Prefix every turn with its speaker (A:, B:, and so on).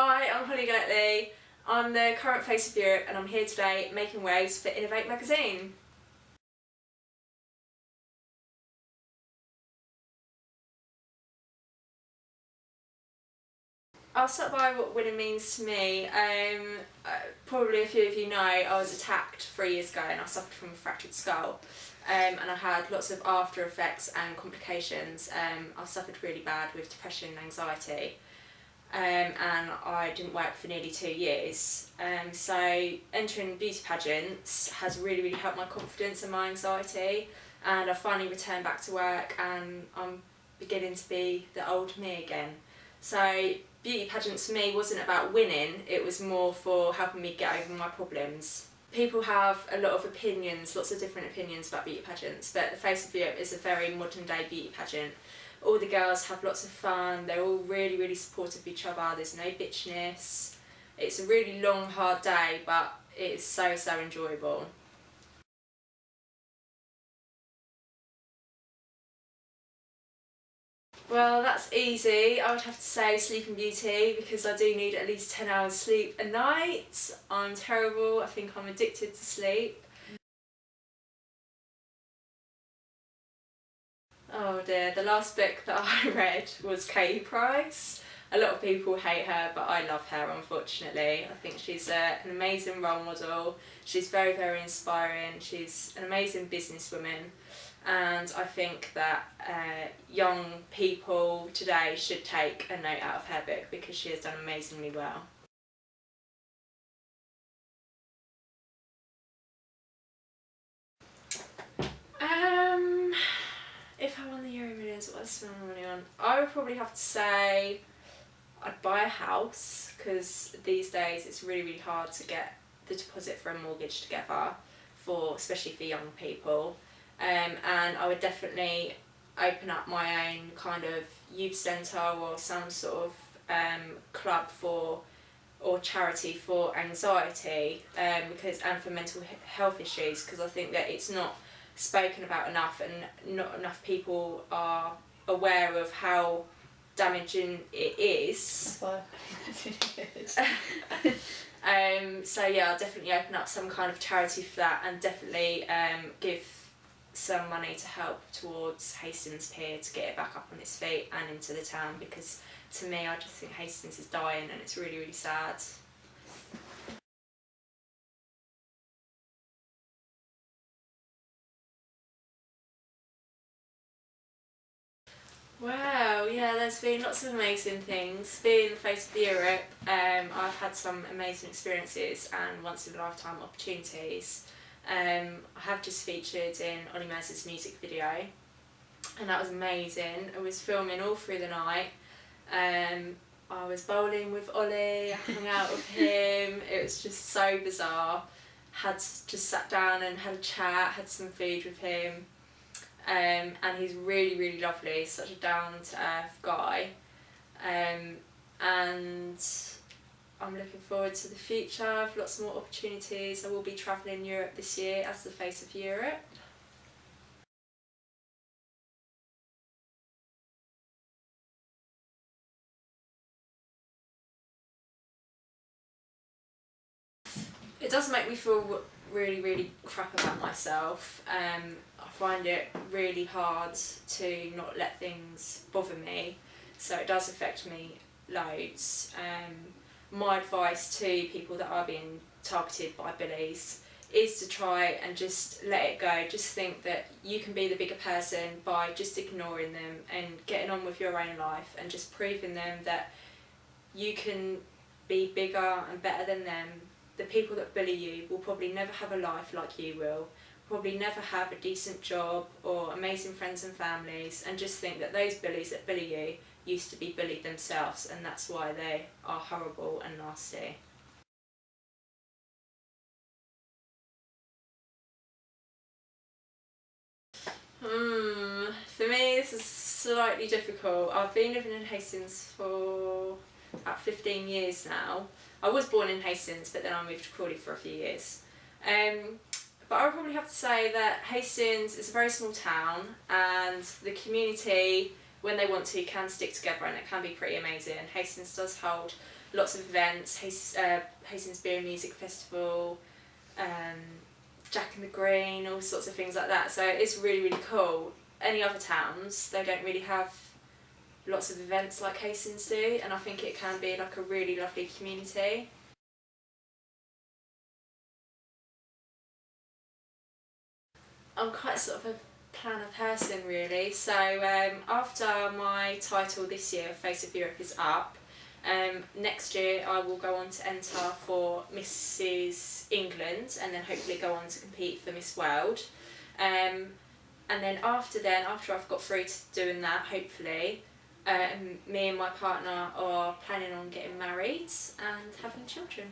A: Hi, I'm Hollie Galletly. I'm the current face of Europe and I'm here today making waves for INNOV8 magazine. I'll start by what winning means to me. Probably a few of you know I was attacked 3 years ago and I suffered from a fractured skull. And I had lots of after effects and complications. I suffered really bad with depression and anxiety. And I didn't work for nearly 2 years. So entering beauty pageants has really helped my confidence and my anxiety, and I finally returned back to work and I'm beginning to be the old me again. So beauty pageants for me wasn't about winning, it was more for helping me get over my problems. People have a lot of opinions, lots of different opinions about beauty pageants, but the Face of Europe is a very modern day beauty pageant. All the girls have lots of fun, they're all really supportive of each other, there's no bitchiness. It's a really long, hard day, but it's so enjoyable. Well, that's easy. I would have to say Sleeping Beauty, because I do need at least 10 hours sleep a night. I'm terrible, I think I'm addicted to sleep. Oh dear, the last book that I read was Katie Price. A lot of people hate her, but I love her, unfortunately. I think she's an amazing role model. She's very inspiring. She's an amazing businesswoman. And I think that young people today should take a note out of her book because she has done amazingly well. If I won the Euro Millions, what I'd spend my money on? I would probably have to say I'd buy a house, because these days it's really hard to get the deposit for a mortgage together, especially for young people. And I would definitely open up my own kind of youth centre or some sort of club or charity for anxiety and for mental health issues, because I think that it's not spoken about enough and not enough people are aware of how damaging it is. So yeah, I'll definitely open up some kind of charity for that, and definitely give some money to help towards Hastings Pier to get it back up on its feet and into the town, because to me I just think Hastings is dying and it's really sad. Wow, yeah, there's been lots of amazing things. Being the Face of Europe, I've had some amazing experiences and once in a lifetime opportunities. I have just featured in Ollie Mercer's music video, and that was amazing. I was filming all through the night. I was bowling with Ollie, I hung out with him, it was just so bizarre. Had just sat down and had a chat, had some food with him. And he's really lovely, such a down-to-earth guy. And I'm looking forward to the future. I have lots more opportunities. I will be travelling Europe this year as the Face of Europe. It does make me feel really crap about myself. I find it really hard to not let things bother me, so it does affect me loads. My advice to people that are being targeted by bullies is to try and just let it go. Just think that you can be the bigger person by just ignoring them and getting on with your own life, and just proving them that you can be bigger and better than them. The people that bully you will probably never have a life like you will, probably never have a decent job or amazing friends and families, and just think that those bullies that bully you used to be bullied themselves, and that's why they are horrible and nasty. For me this is slightly difficult. I've been living in Hastings for about 15 years now. I was born in Hastings, but then I moved to Crawley for a few years. But I would probably have to say that Hastings is a very small town, and the community, when they want to, can stick together, and it can be pretty amazing. Hastings does hold lots of events, Hastings Beer and Music Festival, Jack in the Green, all sorts of things like that. So it's really, really cool. Any other towns, they don't really have lots of events like Hastings do, and I think it can be like a really lovely community. I'm quite sort of a planner person really, so after my title this year, Face of Europe, is up, next year I will go on to enter for Mrs England and then hopefully go on to compete for Miss World. And then after I've got through to doing that, hopefully, me and my partner are planning on getting married and having children.